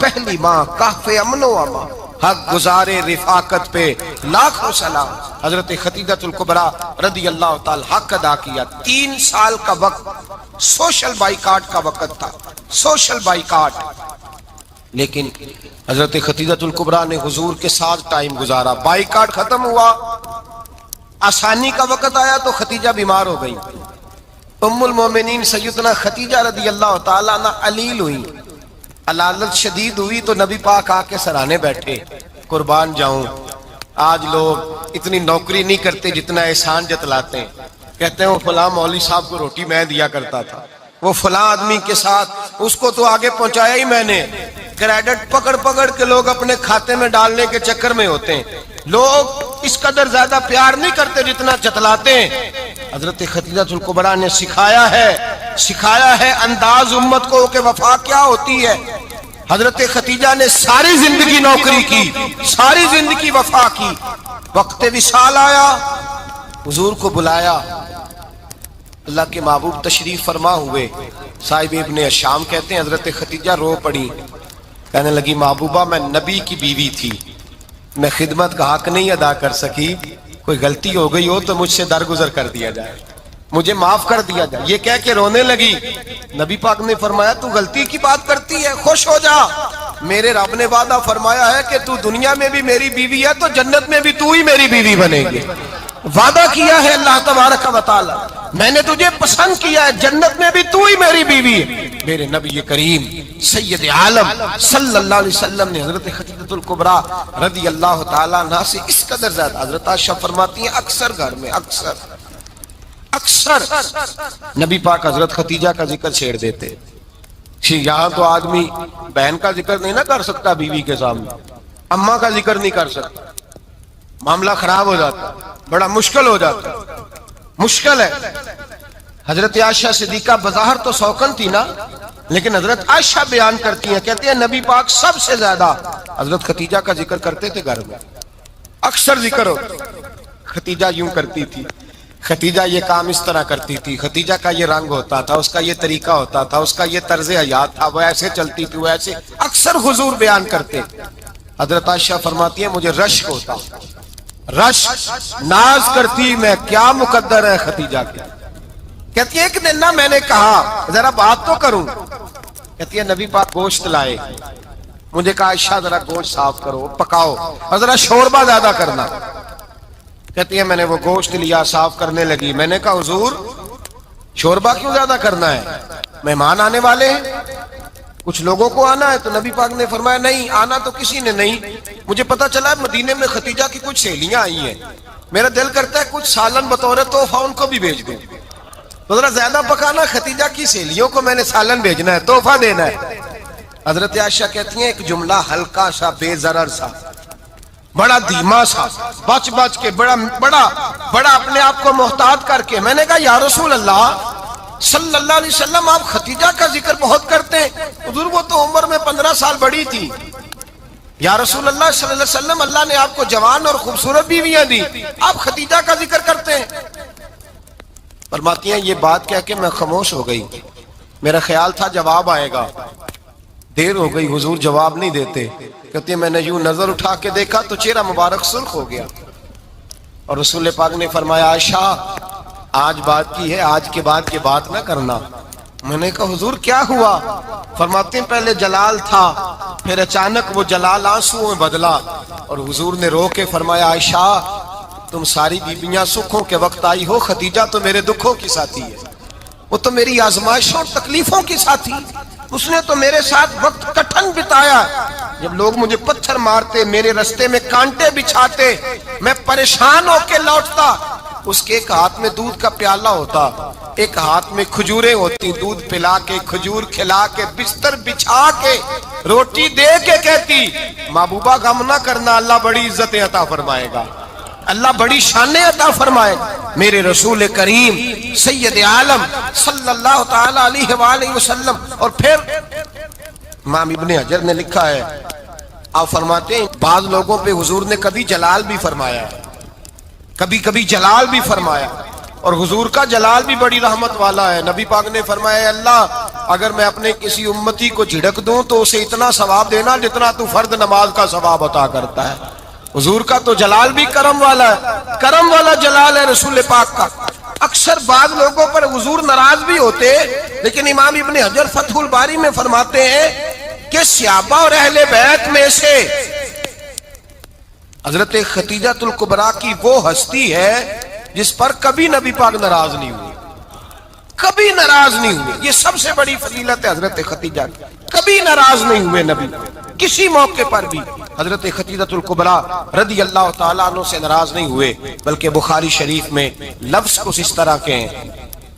پہلی ماں، کہف امن و امان، حق گزارے رفاقت پہ لاکھوں سلام۔ حضرت خدیجہ الکبریٰ رضی اللہ تعالی حق ادا کیا۔ 3 سال کا وقت سوشل بائیکاٹ کا وقت تھا، سوشل بائیکاٹ، لیکن حضرت خدیجہ الکبریٰ نے حضور کے ساتھ ٹائم گزارا۔ بائیکاٹ ختم ہوا، آسانی کا وقت آیا تو خدیجہ بیمار ہو گئی۔ ام المومنین سیدنا خدیجہ رضی اللہ تعالیٰ عنہ علیل ہوئی، علالت شدید ہوئی تو نبی پاک آ کے سرانے بیٹھے۔ قربان جاؤں، آج لوگ اتنی نوکری نہیں کرتے جتنا احسان جتلاتے ہیں۔ کہتے ہیں وہ فلاں مولوی صاحب کو روٹی میں دیا کرتا تھا، وہ فلاں آدمی کے ساتھ اس کو تو آگے پہنچایا ہی میں نے۔ کریڈٹ پکڑ پکڑ کے لوگ اپنے کھاتے میں ڈالنے کے چکر میں ہوتے ہیں۔ لوگ اس قدر زیادہ پیار نہیں کرتے جتنا جتلاتے ہیں۔ حضرت خدیجہ الکبریٰ نے سکھایا ہے انداز امت کو کہ وفا کیا ہوتی ہے۔ حضرت خدیجہ نے ساری زندگی نوکری کی، ساری زندگی وفا کی۔ وقت وصال آیا، حضور کو بلایا، اللہ کے محبوب تشریف فرما ہوئے۔ صاحب ابن الشام کہتے ہیں حضرت خدیجہ رو پڑی، کہنے لگی محبوبہ میں نبی کی بیوی تھی، میں خدمت کا حق نہیں ادا کر سکی، کوئی غلطی ہو گئی ہو تو مجھ سے درگزر کر دیا جائے، مجھے معاف کر دیا جائے۔ یہ کہہ کے رونے لگی۔ نبی پاک نے فرمایا تو غلطی کی بات کرتی ہے، خوش ہو جا، میرے رب نے وعدہ فرمایا ہے کہ تو دنیا میں بھی میری بیوی ہے تو جنت میں بھی تو ہی میری بیوی بنے گی۔ وعدہ کیا ہے اللہ تبارک و تعالی، میں نے تجھے پسند کیا ہے، جنت میں بھی تو ہی میری بیوی ہے۔ میرے نبی کریم سید عالم صلی اللہ علیہ وسلم نے حضرت خدیجہ الکبریٰ رضی اللہ تعالیٰ عنہ سے اس قدر زیادہ، حضرت عائشہ فرماتی ہیں اکثر گھر میں اکثر نبی پاک حضرت خدیجہ کا ذکر چھیڑ دیتے۔ یہاں تو آدمی بہن کا ذکر نہیں نہ کر سکتا بیوی کے سامنے، اماں کا ذکر نہیں کر سکتا، معاملہ خراب ہو جاتا، بڑا مشکل ہو جاتا، مشکل ہے۔ حضرت عائشہ صدیقہ بظاہر تو سوکن تھی نا، لیکن حضرت عائشہ بیان کرتی ہیں، کہتے ہیں نبی پاک سب سے زیادہ حضرت خدیجہ کا ذکر کرتے تھے گھر میں، اکثر ذکر ہوتا۔ خدیجہ یوں کرتی تھی، خدیجہ یہ کام اس طرح کرتی تھی، خدیجہ کا یہ رنگ ہوتا تھا، اس کا یہ طریقہ ہوتا تھا، اس کا یہ طرز حیات تھا، وہ ایسے چلتی تھی، وہ ایسے، اکثر حضور بیان کرتے۔ حضرت عائشہ فرماتی ہیں مجھے رشک ہوتا، رشک، ناز کرتی میں کیا مقدر ہے خدیجہ کے۔ کہتی ہے ایک دن نا میں نے کہا ذرا بات تو کروں، کہتی ہے نبی پاک گوشت لائے، مجھے کہا عائشہ ذرا گوشت صاف کرو، پکاؤ اور ذرا شوربہ زیادہ کرنا۔ کہتی ہے میں نے وہ گوشت لیا، صاف کرنے لگی، میں نے کہا حضور شوربہ کیوں زیادہ کرنا ہے، مہمان آنے والے ہیں، کچھ لوگوں کو آنا ہے۔ تو نبی پاک نے فرمایا نہیں، آنا تو کسی نے نہیں، مجھے پتا چلا مدینے میں خدیجہ کی کچھ سہیلیاں آئی ہیں، میرا دل کرتا ہے کچھ سالن بطور تحفہ ان کو بھی بھیج دوں، تو ذرا زیادہ پکانا، خدیجہ کی سہیلیوں کو میں نے سالن بھیجنا ہے، تحفہ دینا ہے۔ حضرت عائشہ کہتی ہیں ایک جملہ ہلکا سا، بے ضرر سا، بڑا دھیما سا، بچ بچ کے، بڑا اپنے آپ کو محتاط کر کے، میں نے کہا یا رسول اللہ صلی اللہ علیہ وسلم آپ خدیجہ کا ذکر بہت کرتے ہیں، حضور وہ تو عمر میں 15 سال بڑی تھی۔ یا رسول اللہ صلی اللہ علیہ وسلم اللہ نے آپ کو جوان اور خوبصورت بیویاں دی، آپ خدیجہ کا ذکر کرتے ہیں۔ فرماتی ہیں یہ بات کہہ کے میں خاموش ہو گئی، میرا خیال تھا جواب آئے گا، دیر ہو گئی، حضور جواب نہیں دیتے۔ کہتے ہیں میں نے یوں نظر اٹھا کے دیکھا تو چہرہ مبارک سرخ ہو گیا، اور رسول پاک نے فرمایا عائشہ آج بات کی ہے، آج کے بعد کی بات نہ کرنا۔ میں نے کہا حضور کیا ہوا؟ فرماتے ہیں پہلے جلال تھا، پھر اچانک وہ جلال آنسو میں بدلا، اور حضور نے رو کے فرمایا عائشہ تم ساری بیویاں سکھوں کے وقت آئی ہو، خدیجہ تو میرے دکھوں کی ساتھی ہے، وہ تو میری آزمائشوں اور تکلیفوں کی ساتھی، اس نے تو میرے ساتھ وقت کٹھن بتایا، جب لوگ مجھے پتھر مارتے، میرے رستے میں کانٹے بچھاتے، میں پریشان ہو کے لوٹتا، اس کے ایک ہاتھ میں دودھ کا پیالہ ہوتا، ایک ہاتھ میں کھجوریں ہوتی، دودھ پلا کے، کھجور کھلا کے، بستر بچھا کے، روٹی دے کے کہتی محبوبہ غم نہ کرنا، اللہ بڑی عزتیں عطا فرمائے گا، اللہ بڑی شانیں عطا فرمائے گا۔ میرے رسول کریم سید عالم صلی اللہ تعالی علیہ وآلہ وسلم۔ اور پھر امام ابن حجر نے لکھا ہے، آپ فرماتے ہیں بعض لوگوں پہ حضور نے کبھی جلال بھی فرمایا ہے، کبھی کبھی جلال بھی فرمایا، اور حضور کا جلال بھی بڑی رحمت والا ہے۔ نبی پاک نے فرمایا اللہ اگر میں اپنے کسی امتی کو جھڑک دوں تو اسے اتنا ثواب دینا جتنا تو فرد نماز کا ثواب عطا کرتا ہے۔ حضور کا تو جلال بھی کرم والا ہے، کرم والا جلال ہے رسول پاک کا۔ اکثر بعض لوگوں پر حضور ناراض بھی ہوتے، لیکن امام ابن حجر فتح الباری میں فرماتے ہیں کہ صحابہ اور اہل بیت میں سے حضرت خدیجہ الکبریٰ کی وہ ہستی ہے جس پر کبھی نبی پاک ناراض نہیں ہوئے، کبھی ناراض نہیں ہوئے۔ یہ سب سے بڑی فضیلت ہے حضرت خدیجہ کی، کبھی ناراض نہیں ہوئے نبی، کسی موقع پر بھی حضرت خدیجہ الکبریٰ رضی اللہ تعالیٰ عنہ سے ناراض نہیں ہوئے، بلکہ بخاری شریف میں لفظ کچھ اس طرح کے ہیں۔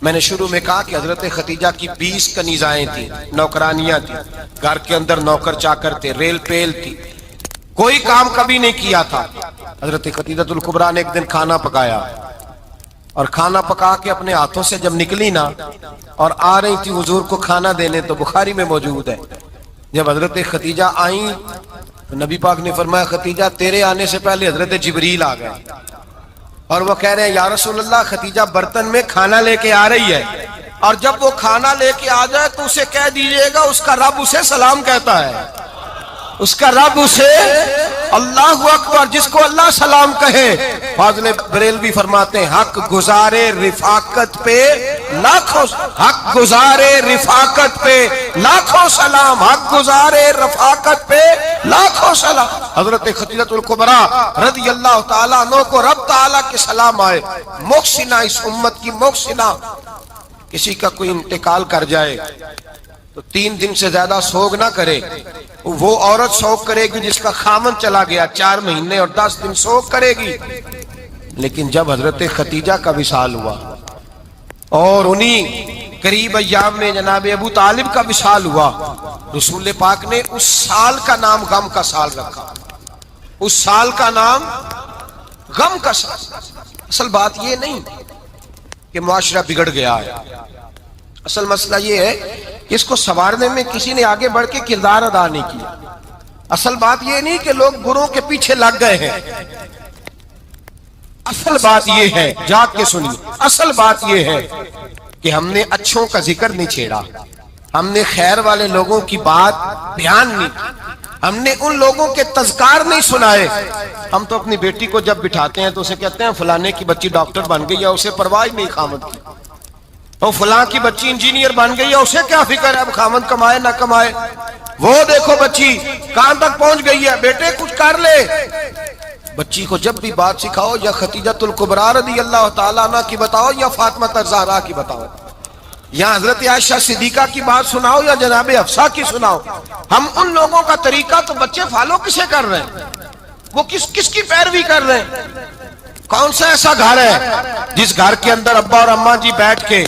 میں نے شروع میں کہا کہ حضرت خدیجہ کی 20 کنیزائیں تھیں، نوکرانیاں تھیں، گھر کے اندر نوکر چاکر تھے، ریل پیل تھی، کوئی کام کبھی نہیں کیا تھا۔ حضرت خدیجہ الکبریٰ نے ایک دن کھانا پکایا، اور کھانا پکا کے اپنے ہاتھوں سے جب نکلی نا اور آ رہی تھی حضور کو کھانا دینے، تو بخاری میں موجود ہے جب حضرت خدیجہ آئیں تو نبی پاک نے فرمایا خدیجہ تیرے آنے سے پہلے حضرت جبریل آ گئے، اور وہ کہہ رہے ہیں یا رسول اللہ خدیجہ برتن میں کھانا لے کے آ رہی ہے، اور جب وہ کھانا لے کے آ جائے تو اسے کہہ دیجئے گا اس کا رب اسے سلام کہتا ہے، اس کا رب اسے اللہ اکبر، جس کو اللہ سلام کہے۔ فاضل بریلوی فرماتے ہیں حق گزارے رفاقت پہ لاکھوں، حق گزارے رفاقت پہ لاکھوں سلام، حق گزارے رفاقت پہ لاکھوں سلام۔ حضرت خدیجہ الکبریٰ رضی اللہ تعالیٰ عنہ کو رب تعالیٰ کے سلام آئے، محسنہ، اس امت کی محسنہ۔ کسی کا کوئی انتقال کر جائے تو 3 دن سے زیادہ سوگ نہ کرے، وہ عورت سوگ کرے گی جس کا خامن چلا گیا، 4 مہینے اور 10 دن سوگ کرے گی۔ لیکن جب حضرت خدیجہ کا وصال ہوا اور انہی قریب ایام میں جناب ابو طالب کا وصال ہوا، رسول پاک نے اس سال کا نام غم کا سال رکھا، اس سال کا نام غم کا سال۔ اصل بات یہ نہیں کہ معاشرہ بگڑ گیا ہے، اصل مسئلہ یہ ہے کہ اس کو سنوارنے میں کسی نے آگے بڑھ کے کردار ادا نہیں کیا۔ اصل بات یہ نہیں کہ لوگ بروں کے پیچھے لگ گئے ہیں، اصل بات یہ ہے، جاگ کے سنیے، اصل بات یہ ہے کہ ہم نے اچھوں کا ذکر نہیں چھیڑا، ہم نے خیر والے لوگوں کی بات بیان نہیں، ہم نے ان لوگوں کے تذکار نہیں سنائے۔ ہم تو اپنی بیٹی کو جب بٹھاتے ہیں تو اسے کہتے ہیں فلانے کی بچی ڈاکٹر بن گئی ہے، اسے پرواہ نہیں خامد کی، اور فلاں کی بچی انجینئر بن گئی ہے، اسے کیا فکر ہے اب خامد کمائے نہ کمائے، وہ دیکھو بچی کہاں تک پہنچ گئی ہے، بیٹے کچھ کر لے۔ بچی کو جب بھی بات سکھاؤ یا خدیجہ الکبریٰ رضی اللہ تعالیٰ عنہ کی بتاؤ یا فاطمہ الزہرا کی بتاؤ، یا حضرت عائشہ صدیقہ کی بات سناؤ یا جناب حفصہ کی سناؤ۔ ہم ان لوگوں کا طریقہ تو بچے فالو کسے کر رہے ہیں، وہ کس کی پیروی کر رہے ہیں؟ کون سا ایسا گھر ہے جس گھر کے اندر ابا اور اماں جی بیٹھ کے،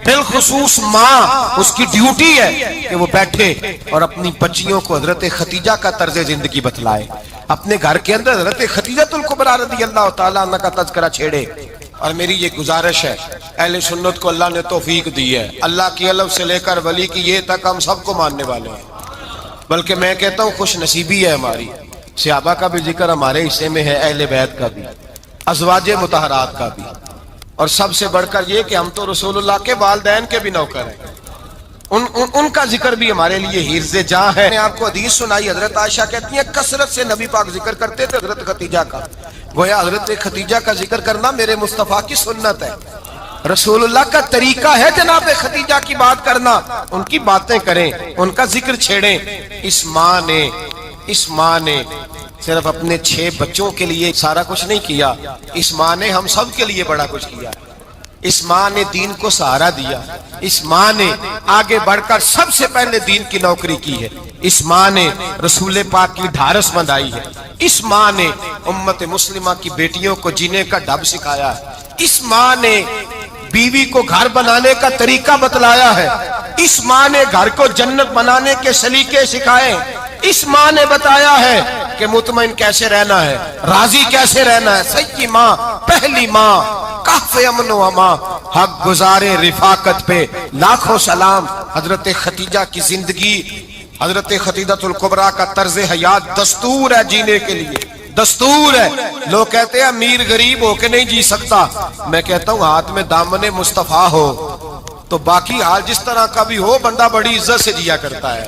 بالخصوص ماں اس کی ڈیوٹی ہے کہ وہ بیٹھے اور اپنی بچیوں کو حضرت خدیجہ کا طرز زندگی بتلائے، اپنے گھر کے اندر حضرت خدیجہ الکبریٰ رضی اللہ تعالیٰ عنہ کا تذکرہ چھیڑے۔ اور میری یہ گزارش ہے، اہل سنت کو اللہ نے توفیق دی ہے، اللہ کی علم سے لے کر ولی کی یہ تک ہم سب کو ماننے والے ہیں، بلکہ میں کہتا ہوں خوش نصیبی ہے ہماری، صحابہ کا بھی ذکر ہمارے حصے میں ہے، اہل بیت کا بھی، ازواج مطہرات کا بھی، اور سب سے بڑھ کر یہ کہ ہم تو رسول اللہ کے والدین کے بھی نوکر ہیں، ان کا ذکر بھی ہمارے لیے حرز جاں ہے۔ میں نے آپ کو حدیث سنائی، حضرت عائشہ کہتی ہیں کثرت سے نبی پاک ذکر کرتے تھے حضرت خدیجہ کا، گویا حضرت خدیجہ کا ذکر کرنا میرے مصطفیٰ کی سنت ہے، رسول اللہ کا طریقہ ہے جناب خدیجہ کی بات کرنا، ان کی باتیں کریں، ان کا ذکر چھیڑیں۔ اس ماں نے صرف اپنے 6 بچوں کے لیے سارا کچھ نہیں کیا، اس ماں نے ہم سب کے لیے بڑا کچھ کیا، اس ماں نے دین کو سہارا دیا، اس ماں نے آگے بڑھ کر سب سے پہلے دین کی نوکری کی ہے، اس ماں نے رسول پاک کی ڈھارس بندھائی ہے، اس ماں نے امت مسلمہ کی بیٹیوں کو جینے کا ڈھب سکھایا ہے، اس ماں نے بیوی کو گھر بنانے کا طریقہ بتلایا ہے، اس ماں نے گھر کو جنت بنانے کے سلیقے سکھائے، اس ماں نے بتایا ہے کہ مطمئن کیسے رہنا ہے، راضی کیسے رہنا ہے۔ سچی ماں، پہلی ماں، کہف امن و امان، حق گزارے رفاقت پہ لاکھوں سلام۔ حضرت خدیجہ کی زندگی، حضرت خدیجہ الکبریٰ کا طرز حیات دستور ہے جینے کے لیے، دستور ہے۔ لوگ کہتے ہیں امیر غریب ہو کے نہیں جی سکتا، میں کہتا ہوں ہاتھ میں دامن مصطفیٰ ہو تو باقی حال جس طرح کا بھی ہو، بندہ بڑی عزت سے جیا کرتا ہے،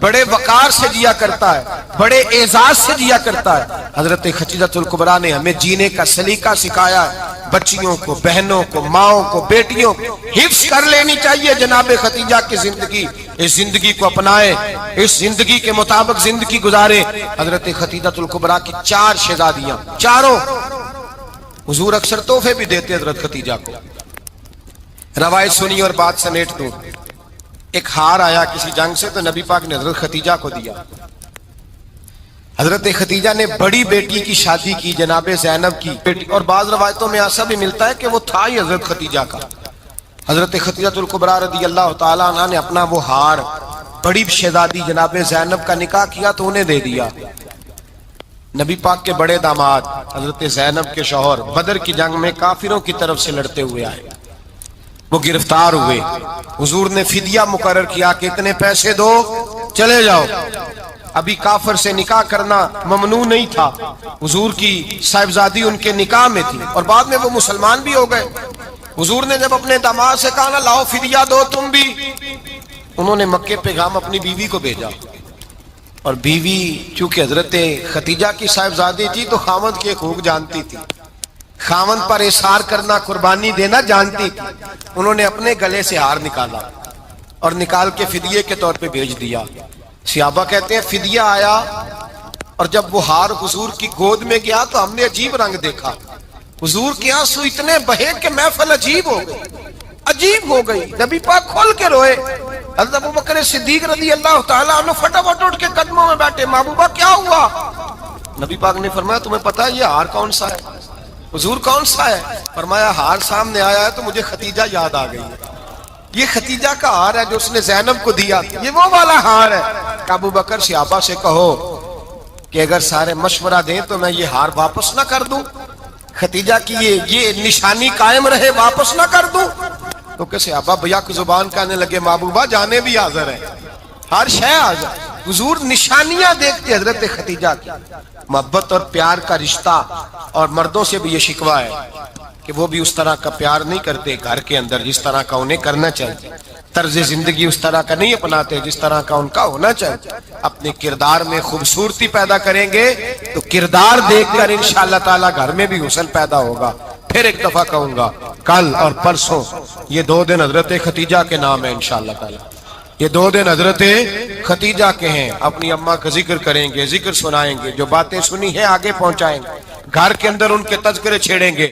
بڑے وقار سے جیا کرتا ہے، بڑے اعزاز سے جیا کرتا ہے۔ حضرت خدیجہ الکبریٰ نے ہمیں جینے کا سلیقہ سکھایا ہے۔ بچیوں کو، بہنوں کو، ماؤں کو، بیٹیوں کو حفظ کر لینی چاہیے جناب خدیجہ کی زندگی۔ اس زندگی کو اپنائیں، اس زندگی کے مطابق زندگی گزاریں۔ حضرت خدیجہ الکبریٰ کی 4 شہزادیاں، چاروں حضور اکثر تحفے بھی دیتے حضرت خدیجہ کو۔ روایت سنی اور بات سمیٹ دوں۔ ایک ہار آیا کسی جنگ سے تو نبی پاک نے حضرت خدیجہ کو دیا۔ حضرت خدیجہ نے بڑی بیٹی کی شادی کی، جناب زینب کی بیٹی، اور بعض روایتوں میں ایسا بھی ملتا ہے کہ وہ تھا ہی حضرت خدیجہ کا۔ حضرت خدیجہ الکبریٰ رضی اللہ تعالی عنہ نے اپنا وہ ہار بڑی شہزادی جناب زینب کا نکاح کیا تو انہیں دے دیا۔ نبی پاک کے بڑے داماد حضرت زینب کے شوہر بدر کی جنگ میں کافروں کی طرف سے لڑتے ہوئے آئے، وہ گرفتار ہوئے۔ حضور نے فدیہ مقرر کیا کہ اتنے پیسے دو چلے جاؤ۔ ابھی کافر سے نکاح کرنا ممنوع نہیں تھا، حضور کی صاحبزادی ان کے نکاح میں تھی، اور بعد میں وہ مسلمان بھی ہو گئے۔ حضور نے جب اپنے داماد سے کہا نا لاؤ فدیہ دو تم بھی، انہوں نے مکے پیغام اپنی بیوی کو بھیجا، اور بیوی چونکہ حضرت خدیجہ کی صاحبزادی تھی تو خاوند کے حقوق جانتی تھی، خاوند پر اثار کرنا، قربانی دینا جانتی تھی۔ انہوں نے اپنے گلے سے ہار نکالا اور نکال کے فدیے کے طور پہ بھیج دیا۔ صحابہ کہتے ہیں فدیہ آیا، اور جب وہ ہار حضور کی گود میں گیا تو ہم نے عجیب رنگ دیکھا۔ حضور کے آنسو اتنے بہے کہ محفل عجیب ہو گئی، عجیب ہو گئی۔ نبی پاک کھول کے روئے۔ حضرت ابوبکر صدیق رضی اللہ تعالیٰ عنہ فٹافٹ اٹھ کے قدموں میں بیٹھے، محبوبہ کیا ہوا؟ نبی پاک نے فرمایا تمہیں پتہ ہے یہ ہار کون سا ہے؟ حضور کون سا ہے؟ فرمایا ہار سامنے آیا ہے تو مجھے خدیجہ یاد آ گئی ہے، یہ خدیجہ کا ہار ہے جو اس نے زینب کو دیا، یہ وہ والا ہار ہے۔ ابو بکر صحابہ سے کہو کہ اگر سارے مشورہ دیں تو میں یہ ہار واپس نہ کر دوں، خدیجہ کی یہ نشانی قائم رہے، واپس نہ کر دوں؟ تو کہ صحابہ بھیا کی زبان کہنے لگے محبوبہ جانے بھی حاضر ہے، ہر شے حاضر۔ حضور نشانیاں دیکھتے حضرت خدیجہ کی، محبت اور پیار کا رشتہ، اور مردوں سے بھی یہ شکوہ ہے کہ وہ بھی اس طرح کا پیار نہیں کرتے گھر کے اندر جس طرح کا انہیں کرنا چاہیے، طرز زندگی اس طرح کا نہیں اپناتے جس طرح کا ان کا ہونا چاہیے۔ اپنے کردار میں خوبصورتی پیدا کریں گے تو کردار دیکھ کر انشاءاللہ تعالی گھر میں بھی حسن پیدا ہوگا۔ پھر ایک دفعہ کہوں گا کل اور پرسوں یہ 2 دن حضرت خدیجہ کے نام ہے انشاءاللہ تعالی، یہ 2 دن حضرت خدیجہ کے ہیں۔ اپنی اماں کا ذکر کریں گے، ذکر سنائیں گے، جو باتیں سنی ہیں آگے پہنچائیں گے، گھر کے اندر ان کے تذکرے چھیڑیں گے۔